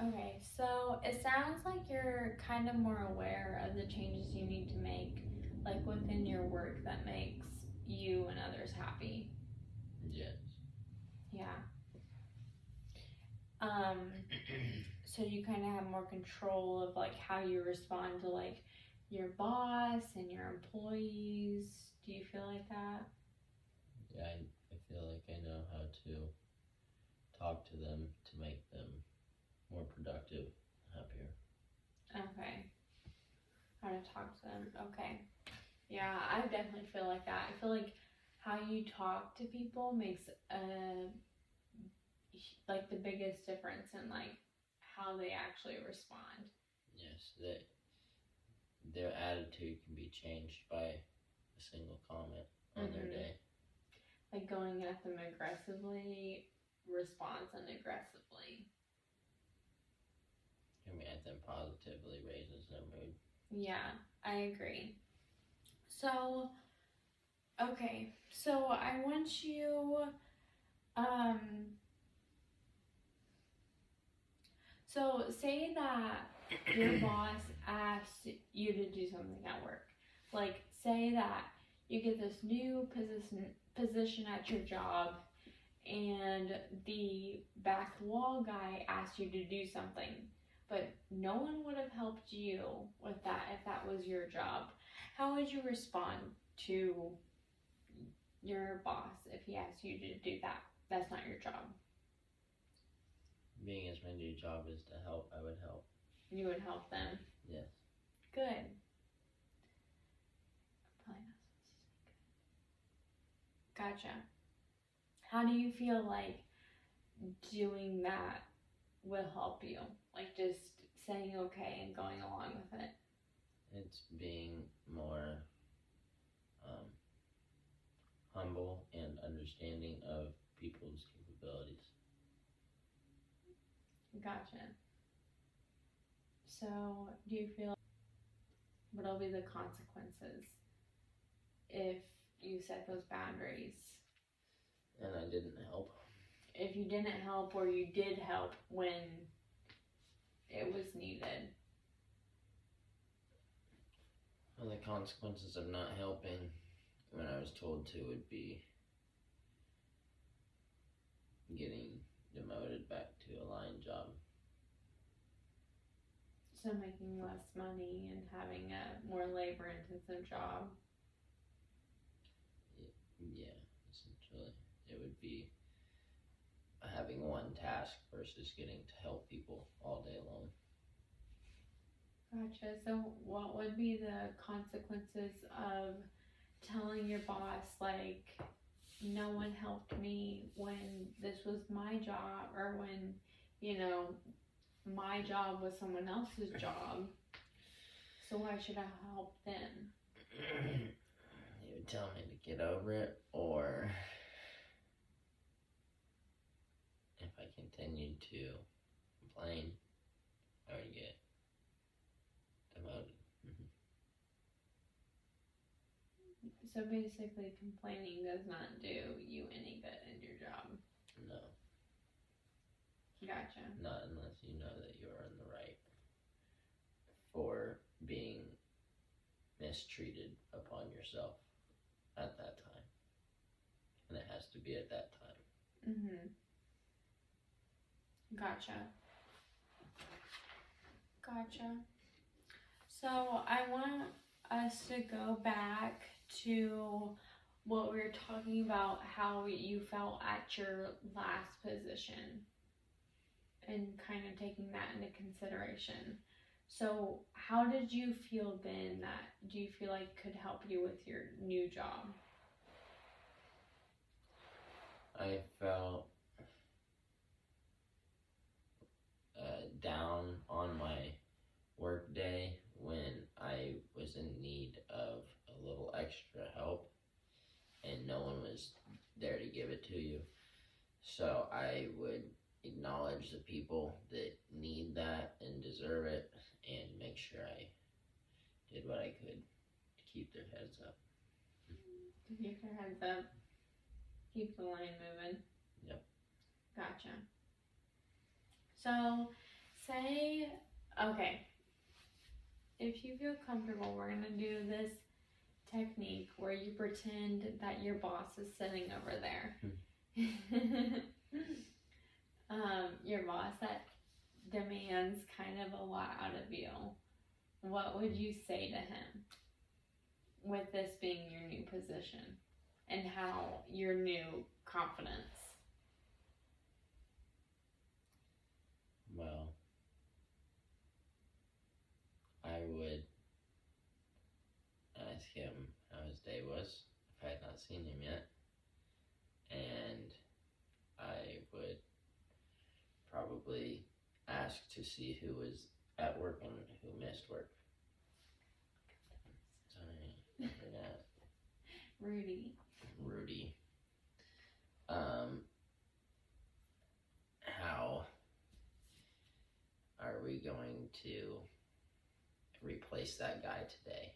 Okay, so it sounds like you're kind of more aware of the changes you need to make, like within your work that makes you and others happy. Yes. Yeah. Um, so you kind of have more control of like how you respond to like your boss and your employees. Do you feel like that? Yeah, I feel like I know how to talk to them to make them more productive, happier. Okay. How to talk to them. Okay. Yeah, I definitely feel like that. I feel like how you talk to people makes like the biggest difference in like how they actually respond. Yes, their attitude can be changed by a single comment on their Hmm. day. Like going at them aggressively responds unaggressively. Coming at them positively raises their mood. Yeah, I agree. So, okay, so I want you, um, so say that your boss asked you to do something at work. Like, say that you get this new position at your job, and the back wall guy asked you to do something, but no one would have helped you with that if that was your job. How would you respond to your boss if he asked you to do that? That's not your job. Being as my new job is to help, I would help. You would help them. Yes. Good. Probably not supposed to say good. Gotcha. How do you feel like doing that will help you? Like just saying okay and going along with it. It's being more um, humble and understanding of people's capabilities. Gotcha. So, do you feel what'll be the consequences if you set those boundaries? And I didn't help. If you didn't help or you did help when it was needed? Well, the consequences of not helping when I was told to would be getting demoted back to a line job. So, making less money and having a more labor intensive job. Yeah, essentially. It would be having one task versus getting to help people all day long. Gotcha. So, what would be the consequences of telling your boss, like, no one helped me when this was my job, or when, you know, my job was someone else's job, so why should I help them? He would tell me to get over it, or if I continued to complain, I would get demoted. So basically, complaining does not do you any good in your job. No, Gotcha. not unless you know that you're in the right for being mistreated upon yourself at that time. And it has to be at that time. Mhm. Gotcha. Gotcha. So I want us to go back to what we were talking about, how you felt at your last position, and kind of taking that into consideration. So, how did you feel then that do you feel like could help you with your new job? I felt down on my work day when I was in need of a little extra help and no one was there to give it to you. So I would acknowledge the people that need that and deserve it and make sure I did what I could to keep their heads up. Keep your heads up, keep the line moving. Yep. Gotcha. So, say, okay, if you feel comfortable, we're gonna do this technique where you pretend that your boss is sitting over there. Your boss that demands kind of a lot out of you. What would you say to him with this being your new position and how your new confidence? Well, I would ask him how his day was if I had not seen him yet, and I would probably ask to see who was at work and who missed work. Sorry, I forgot. Rudy. How are we going to replace that guy today?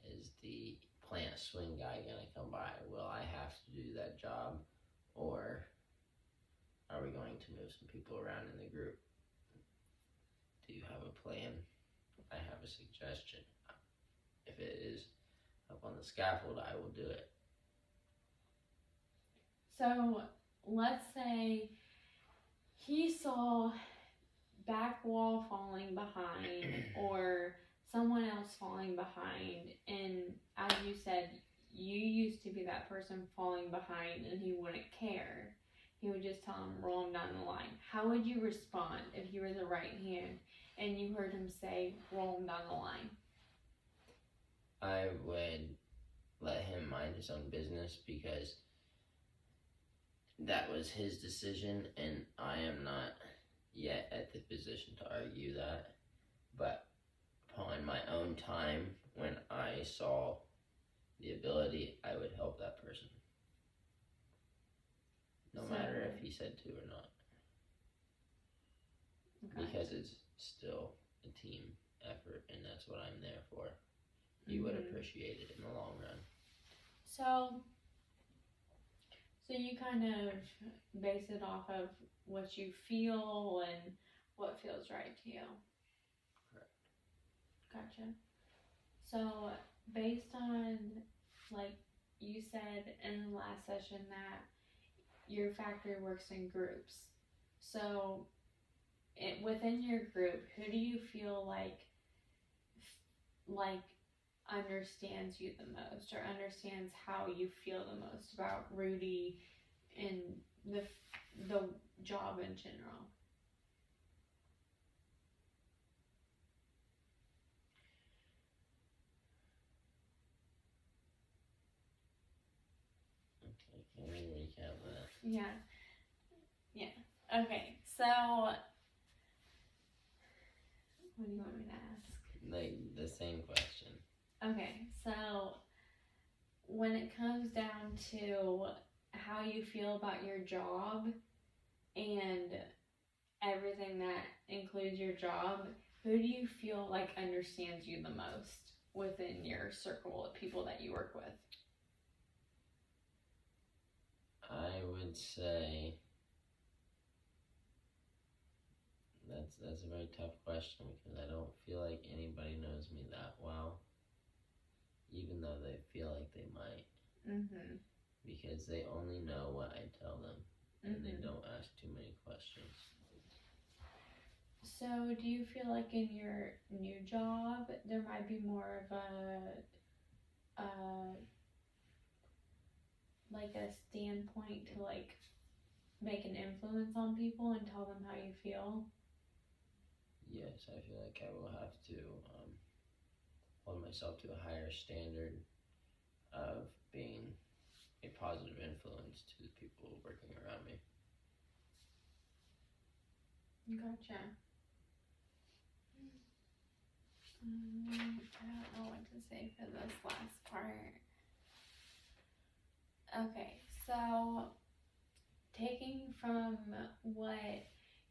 Is the plant swing guy gonna come by? Will I have to do that job? Or are we going to move some people around in the group? Do you have a plan? I have a suggestion. If it is up on the scaffold, I will do it. So let's say he saw back wall falling behind or someone else falling behind, and as you said, you used to be that person falling behind and he wouldn't care. He would just tell him, roll him down the line. How would you respond if you were the right hand and you heard him say, roll him down the line? I would let him mind his own business because that was his decision, and I am not yet at the position to argue that. But upon my own time, when I saw the ability, I would help that person. No matter if he said to or not. Okay. Because it's still a team effort, and that's what I'm there for. You would appreciate it in the long run. So you kind of base it off of what you feel and what feels right to you. Correct. Gotcha. So based on, like you said in the last session, that your factory works in groups. So within your group, who do you feel like understands you the most, or understands how you feel the most about Rudy and the job in general? Okay, can we recap that? Yeah. Okay, so what do you want me to ask? Like the same question. Okay, so when it comes down to how you feel about your job and everything that includes your job, who do you feel like understands you the most within your circle of people that you work with? I would say that's a very tough question because I don't feel like anybody knows me that well, even though they feel like they might. Because they only know what I tell them, and they don't ask too many questions. So do you feel like in your new job there might be more of a standpoint to like make an influence on people and tell them how you feel? Yes, I feel like I will have to hold myself to a higher standard of being a positive influence to the people working around me. Gotcha. I don't know what to say for this last part. Okay, so taking from what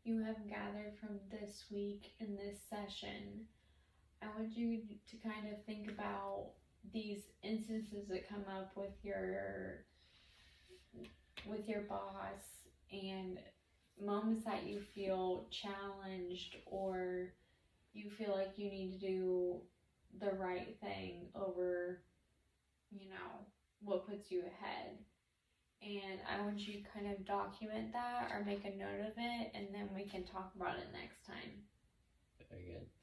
you have gathered from this week in this session, I want you to kind of think about these instances that come up with your boss and moments that you feel challenged or you feel like you need to do the right thing over, what puts you ahead. And I want you to kind of document that or make a note of it, and then we can talk about it next time. Very good.